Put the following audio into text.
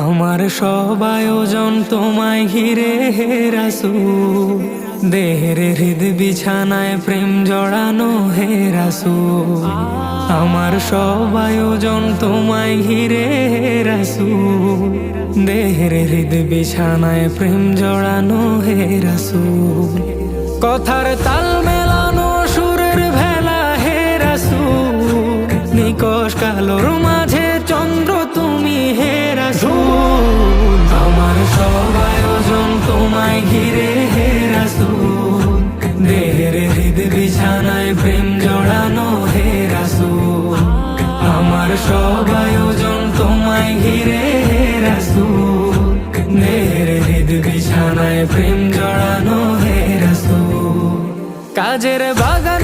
আমার সব আয়োজন তোমায় ঘিরে হে রাসূল, দেহের হৃদ বিছানায় প্রেম জড়ানো হে রাসূল। আমার সব আয়োজন তোমায় ঘিরে হে রাসূল, দেহের হৃদ বিছানায় প্রেম জড়ানো হে রাসূল। কথার তাল মেলানো সুরের ভেলা হে রাসূল, নিকশ কালোর মাঝে চন্দ্র তুমি হে রাসূল। আমার সব আয়োজন তোমায় ঘিরে হে রাসূল, দেহের হৃদ বিছানায় প্রেম জড়ানো হে রাসূল। আমার সব আয়োজন তোমায় ঘিরে হে রাসূল, দেহের হৃদ বিছানায় প্রেম জড়ানো হে রাসূল। কাজের বাগান